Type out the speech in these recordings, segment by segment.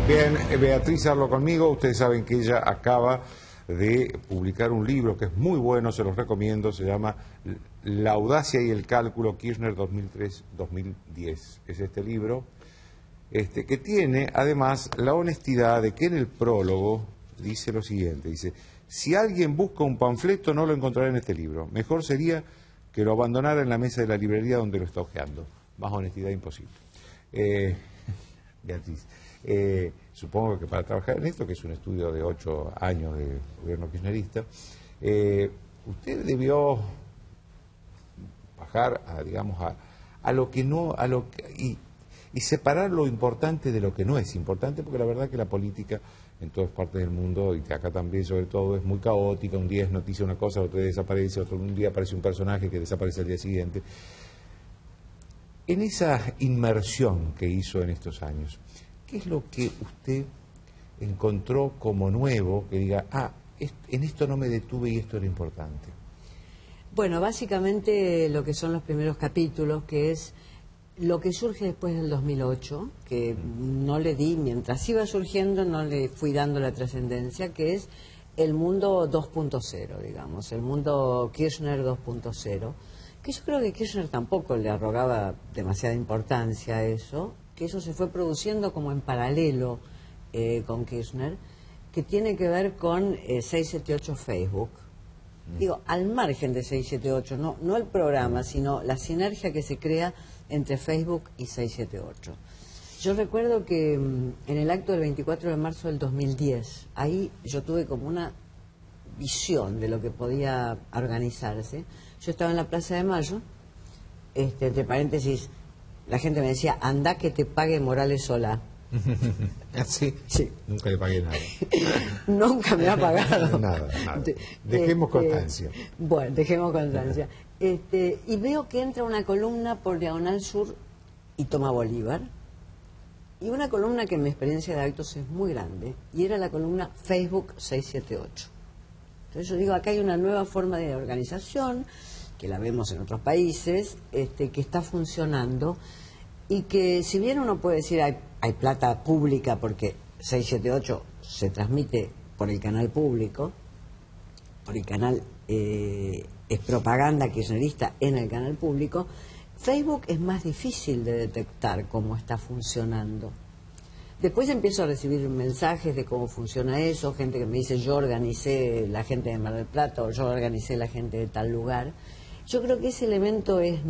Bien, Beatriz habló conmigo. Ustedes saben que ella acaba de publicar un libro que es muy bueno, se los recomiendo. Se llama La audacia y el cálculo, Kirchner 2003-2010. Es este libro que tiene además la honestidad de que en el prólogo dice lo siguiente. Dice: si alguien busca un panfleto no lo encontrará en este libro. Mejor sería que lo abandonara en la mesa de la librería donde lo está hojeando. Más honestidad imposible. Beatriz, supongo que para trabajar en esto, que es un estudio de 8 años de gobierno kirchnerista, usted debió bajar a lo que no, y separar lo importante de lo que no es importante, porque la verdad que la política en todas partes del mundo, y que acá también sobre todo, es muy caótica. Un día es noticia una cosa, otro día desaparece, un día aparece un personaje que desaparece al día siguiente. En esa inmersión que hizo en estos años, ¿qué es lo que usted encontró como nuevo, que diga, en esto no me detuve y esto era importante? Bueno, básicamente lo que son los primeros capítulos, que es lo que surge después del 2008, que no le di, mientras iba surgiendo, no le fui dando la trascendencia, que es el mundo 2.0, digamos, el mundo Kirchner 2.0, que yo creo que Kirchner tampoco le arrogaba demasiada importancia a eso, que eso se fue produciendo como en paralelo con Kirchner, que tiene que ver con 678 Facebook. Digo, al margen de 678, no el programa, sino la sinergia que se crea entre Facebook y 678. Yo recuerdo que en el acto del 24 de marzo del 2010, ahí yo tuve como una visión de lo que podía organizarse. Yo estaba en la Plaza de Mayo, entre paréntesis, la gente me decía, anda que te pague Morales Solá. ¿Sí? Sí. Nunca le pagué nada. Nunca me ha pagado. Nada. Dejemos constancia. Bueno, dejemos constancia. Y veo que entra una columna por Diagonal Sur y toma Bolívar, y una columna que en mi experiencia de actos es muy grande, y era la columna Facebook 678. Entonces yo digo, acá hay una nueva forma de organización, que la vemos en otros países, que está funcionando, y que si bien uno puede decir hay plata pública porque 678 se transmite por el canal público, por el canal es propaganda kirchnerista en el canal público, Facebook es más difícil de detectar cómo está funcionando. Después empiezo a recibir mensajes de cómo funciona eso, gente que me dice, yo organicé la gente de Mar del Plata, o yo organicé la gente de tal lugar. Yo creo que ese elemento es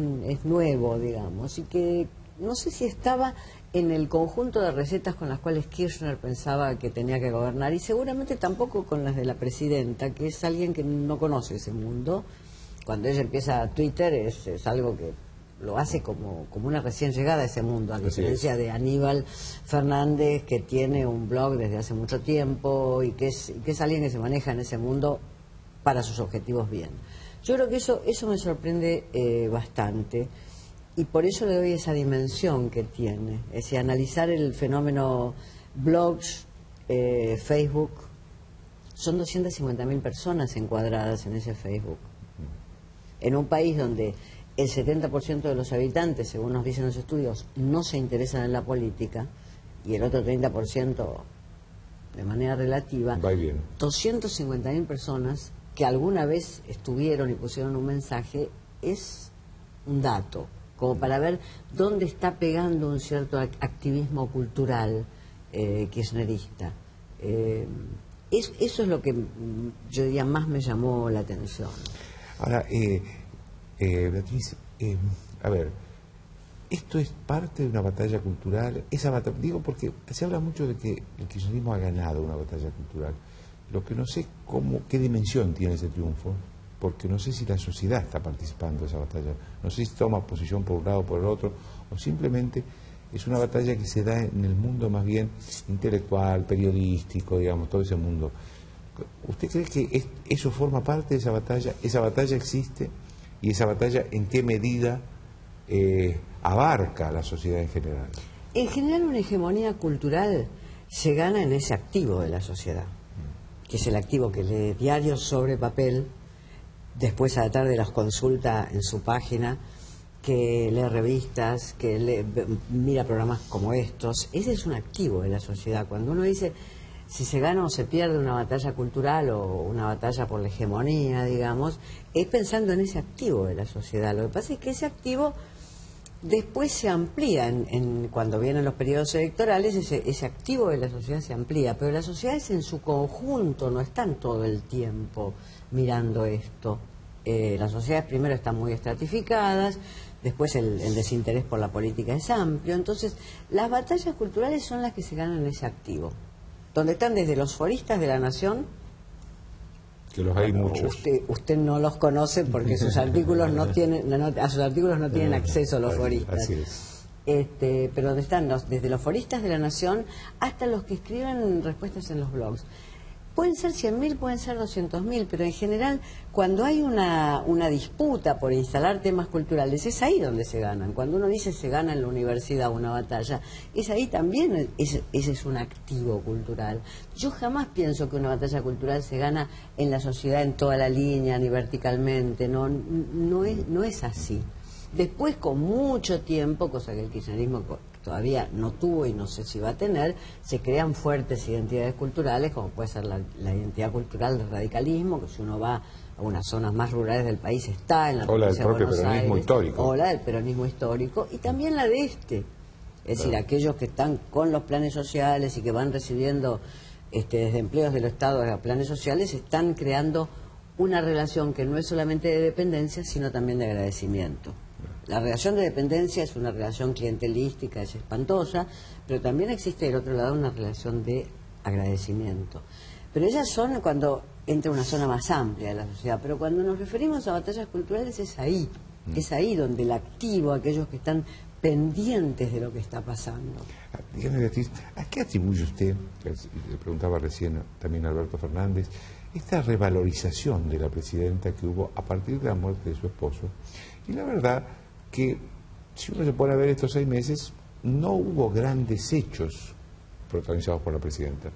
nuevo, digamos, y que no sé si estaba en el conjunto de recetas con las cuales Kirchner pensaba que tenía que gobernar, y seguramente tampoco con las de la presidenta, que es alguien que no conoce ese mundo. Cuando ella empieza a Twitter es algo que lo hace como una recién llegada a ese mundo, a diferencia de Aníbal Fernández, que tiene un blog desde hace mucho tiempo y que es alguien que se maneja en ese mundo para sus objetivos bien. Yo creo que eso me sorprende bastante, y por eso le doy esa dimensión que tiene, es decir, analizar el fenómeno blogs, Facebook. Son 250.000 personas encuadradas en ese Facebook, en un país donde el 70% de los habitantes, según nos dicen los estudios, no se interesan en la política, y el otro 30% de manera relativa. Va bien. 250.000 personas que alguna vez estuvieron y pusieron un mensaje, es un dato, como para ver dónde está pegando un cierto activismo cultural kirchnerista. Eso es lo que yo diría más me llamó la atención. Ahora, Beatriz, a ver, esto es parte de una batalla cultural. Digo porque se habla mucho de que el kirchnerismo ha ganado una batalla cultural. Lo que no sé qué dimensión tiene ese triunfo, porque no sé si la sociedad está participando de esa batalla. No sé si toma posición por un lado o por el otro, o simplemente es una batalla que se da en el mundo más bien intelectual, periodístico, digamos, todo ese mundo. ¿Usted cree que eso forma parte de esa batalla? ¿Esa batalla existe? ¿Y esa batalla en qué medida abarca a la sociedad en general? En general, una hegemonía cultural se gana en ese activo de la sociedad, que es el activo que lee diarios sobre papel, después a la tarde los consulta en su página que lee revistas, que mira programas como estos. Ese es un activo de la sociedad. Cuando uno dice si se gana o se pierde una batalla cultural o una batalla por la hegemonía, digamos, es pensando en ese activo de la sociedad. Lo que pasa es que ese activo después se amplía, cuando vienen los periodos electorales, ese activo de la sociedad se amplía, pero las sociedades en su conjunto no están todo el tiempo mirando esto. Las sociedades primero están muy estratificadas, después el desinterés por la política es amplio, entonces las batallas culturales son las que se ganan en ese activo, donde están desde los foristas de la Nación, que los hay muchos. Usted no los conoce porque sus artículos no tienen, a sus artículos no tienen acceso los foristas. Así es. Pero donde están desde los foristas de la Nación hasta los que escriben respuestas en los blogs. Pueden ser 100.000, pueden ser 200.000, pero en general, cuando hay una disputa por instalar temas culturales, es ahí donde se ganan. Cuando uno dice se gana en la universidad una batalla, es ahí también, ese es un activo cultural. Yo jamás pienso que una batalla cultural se gana en la sociedad en toda la línea, ni verticalmente, no es así. Después, con mucho tiempo, cosa que el kirchnerismo todavía no tuvo y no sé si va a tener, se crean fuertes identidades culturales, como puede ser la identidad cultural del radicalismo, que si uno va a unas zonas más rurales del país está en la provincia de Buenos Aires. O la del propio peronismo histórico. O la del peronismo histórico, y también la de este. Es decir, aquellos que están con los planes sociales y que van recibiendo desde empleos del Estado a planes sociales, están creando una relación que no es solamente de dependencia, sino también de agradecimiento. La relación de dependencia es una relación clientelística, es espantosa, pero también existe del otro lado una relación de agradecimiento. Pero ellas son cuando entra una zona más amplia de la sociedad, pero cuando nos referimos a batallas culturales es ahí donde el activo, aquellos que están pendientes de lo que está pasando. Dígame, Beatriz, ¿a qué atribuye usted, le preguntaba recién también Alberto Fernández, esta revalorización de la presidenta que hubo a partir de la muerte de su esposo? Y la verdad que, si uno se pone a ver estos 6 meses, no hubo grandes hechos protagonizados por la presidenta.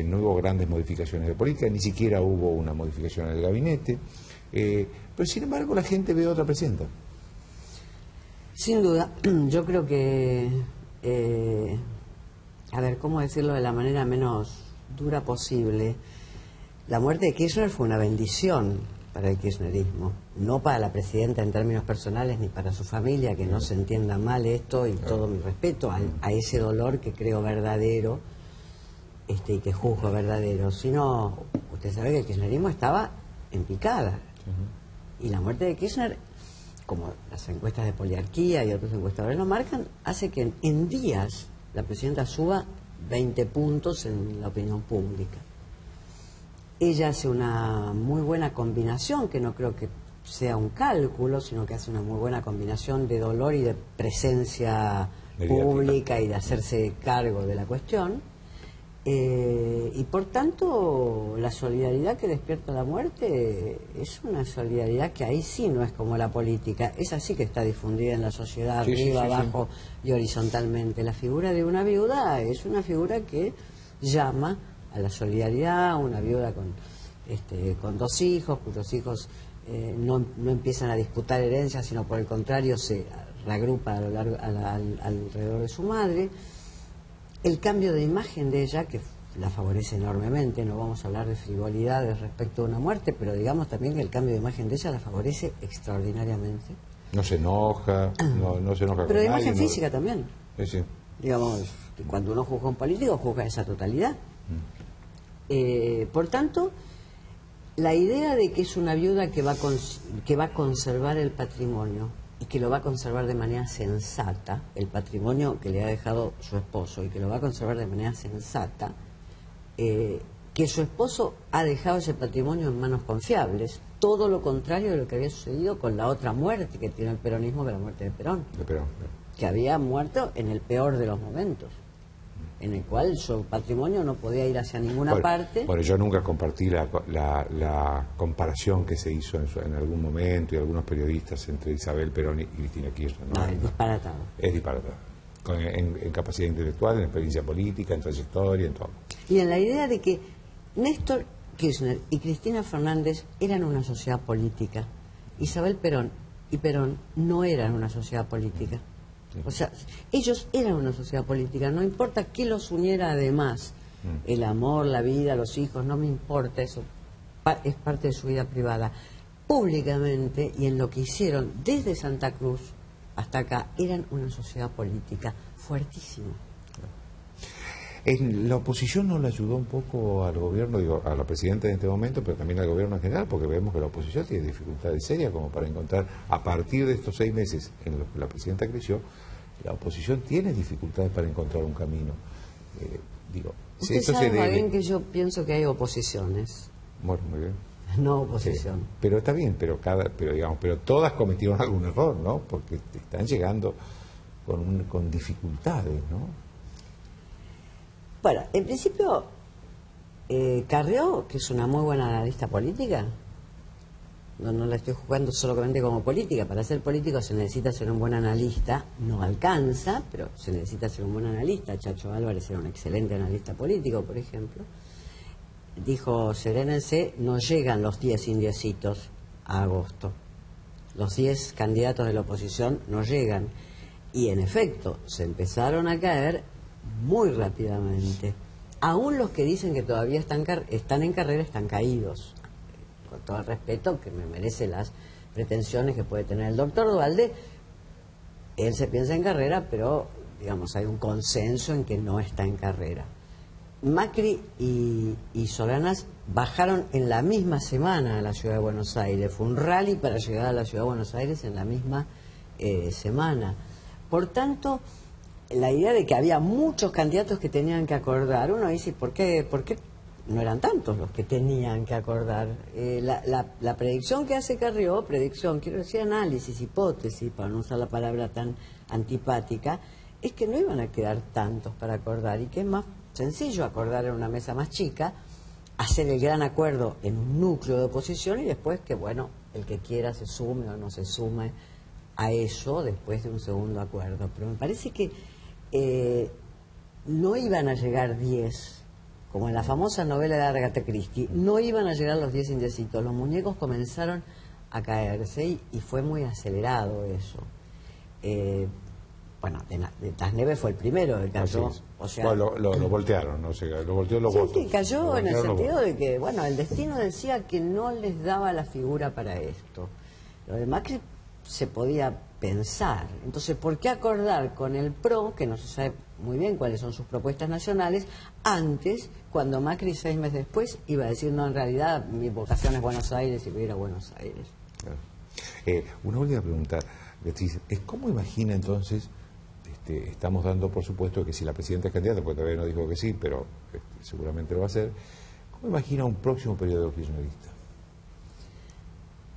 No hubo grandes modificaciones de política, ni siquiera hubo una modificación en el gabinete, pero sin embargo la gente ve a otra presidenta. Sin duda, yo creo que, a ver, ¿cómo decirlo de la manera menos dura posible? La muerte de Kirchner fue una bendición para el kirchnerismo, no para la presidenta en términos personales ni para su familia, que no se entienda mal esto, y todo mi respeto a ese dolor que creo verdadero y que juzgo verdadero, sino, usted sabe que el kirchnerismo estaba en picada, y la muerte de Kirchner, como las encuestas de Poliarquía y otros encuestadores lo marcan, hace que en días la presidenta suba 20 puntos en la opinión pública. Ella hace una muy buena combinación, que no creo que sea un cálculo, sino que hace una muy buena combinación de dolor y de presencia pública y de hacerse cargo de la cuestión. Y por tanto, la solidaridad que despierta la muerte es una solidaridad que ahí sí no es como la política, esa sí que está difundida en la sociedad, arriba, abajo y horizontalmente. La figura de una viuda es una figura que llama a la solidaridad, una viuda con 2 hijos, cuyos hijos no empiezan a disputar herencias, sino por el contrario se reagrupa alrededor de su madre. El cambio de imagen de ella, que la favorece enormemente, no vamos a hablar de frivolidades respecto a una muerte, pero digamos también que el cambio de imagen de ella la favorece extraordinariamente. No se enoja, no se enoja. Pero con de imagen nadie, física también. Sí. Digamos, cuando uno juzga a un político, juzga esa totalidad. Por tanto, la idea de que es una viuda que va a conservar el patrimonio y que lo va a conservar de manera sensata, el patrimonio que le ha dejado su esposo, y que lo va a conservar de manera sensata, que su esposo ha dejado ese patrimonio en manos confiables, todo lo contrario de lo que había sucedido con la otra muerte que tiene el peronismo, que la muerte de Perón, que había muerto en el peor de los momentos, en el cual su patrimonio no podía ir hacia ninguna parte. Bueno, yo nunca compartí la comparación que se hizo en algún momento y algunos periodistas entre Isabel Perón y Cristina Kirchner. No, es disparatado. Es disparatado. En capacidad intelectual, en experiencia política, en trayectoria, en todo. Y en la idea de que Néstor Kirchner y Cristina Fernández eran una sociedad política. Isabel Perón y Perón no eran una sociedad política. O sea, ellos eran una sociedad política, no importa qué los uniera además, el amor, la vida, los hijos, no me importa, eso es parte de su vida privada. Públicamente, y en lo que hicieron desde Santa Cruz hasta acá, eran una sociedad política fuertísima. La oposición no le ayudó un poco al gobierno, digo, a la presidenta en este momento, pero también al gobierno en general, porque vemos que la oposición tiene dificultades serias como para encontrar, a partir de estos 6 meses en los que la presidenta creció, la oposición tiene dificultades para encontrar un camino. Usted sabe bien que yo pienso que hay oposiciones. Bueno, muy bien. No oposición. Sí, pero está bien, pero todas cometieron algún error, ¿no? Porque están llegando con dificultades, ¿no? Bueno, en principio, Carrió, que es una muy buena analista política, no la estoy jugando solamente como política, para ser político se necesita ser un buen analista, no alcanza, pero se necesita ser un buen analista. Chacho Álvarez era un excelente analista político, por ejemplo. Dijo, serénense, no llegan los 10 indiecitos a agosto. Los 10 candidatos de la oposición no llegan. Y en efecto, se empezaron a caer muy rápidamente. Aún los que dicen que todavía están en carrera están caídos. Con todo el respeto que me merece las pretensiones que puede tener el doctor Duhalde, él se piensa en carrera, pero digamos hay un consenso en que no está en carrera. Macri y Solanas bajaron en la misma semana a la ciudad de Buenos Aires. Fue un rally para llegar a la ciudad de Buenos Aires en la misma semana. Por tanto, la idea de que había muchos candidatos que tenían que acordar, uno dice, ¿por qué no eran tantos los que tenían que acordar? La predicción que hace Carrió, quiero decir análisis, hipótesis, para no usar la palabra tan antipática, es que no iban a quedar tantos para acordar y que es más sencillo acordar en una mesa más chica, hacer el gran acuerdo en un núcleo de oposición y después que, bueno, el que quiera se sume o no se sume a eso después de un segundo acuerdo. Pero me parece que no iban a llegar 10, como en la famosa novela de Agatha Christie, no iban a llegar los 10 indiecitos, los muñecos comenzaron a caerse y fue muy acelerado eso. Bueno, de Tasneve fue el primero que cayó. O sea, bueno, lo voltearon, ¿no? Lo volteó los votos. Sí, cayó en el sentido de que, bueno, el destino decía que no les daba la figura para esto. Lo de Macri se podía pensar. Entonces, ¿por qué acordar con el PRO, que no se sabe muy bien cuáles son sus propuestas nacionales, antes, cuando Macri 6 meses después iba a decir, no, en realidad mi vocación es Buenos Aires y voy a ir a Buenos Aires? Claro. Una última pregunta, Beatriz, ¿cómo imagina entonces, estamos dando por supuesto que si la presidenta es candidata, porque todavía no dijo que sí, pero seguramente lo va a hacer, ¿cómo imagina un próximo periodo kirchnerista?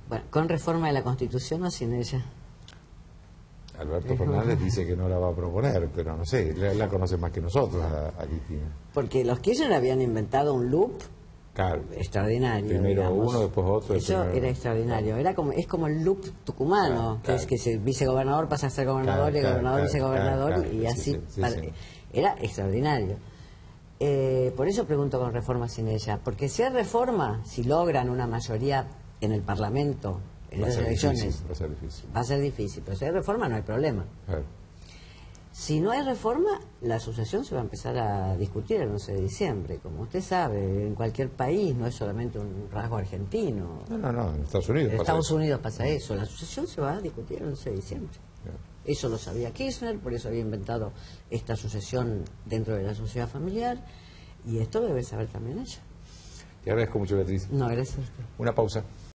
Bueno, ¿con reforma de la Constitución o sin ella? Alberto Fernández dice que no la va a proponer, pero no sé, la conoce más que nosotros a Cristina. Porque los Kirchner habían inventado un loop extraordinario. Primero digamos. Uno, después otro. Eso era extraordinario. Es como el loop tucumano, que es que el vicegobernador pasa a ser gobernador y el gobernador vicegobernador y así. Sí. Era extraordinario. Por eso pregunto con reforma sin ella. Porque si hay reforma, si logran una mayoría en el Parlamento, en las elecciones, va a ser difícil. Pero si hay reforma no hay problema. Si no hay reforma, la sucesión se va a empezar a discutir el 11 de diciembre. Como usted sabe, en cualquier país, no es solamente un rasgo argentino. No, en Estados Unidos en Estados Unidos pasa eso. La sucesión se va a discutir el 11 de diciembre. Eso lo sabía Kirchner, por eso había inventado esta sucesión dentro de la sociedad familiar. Y esto lo debe saber también ella. Te agradezco mucho, Beatriz. No, gracias a usted. Una pausa.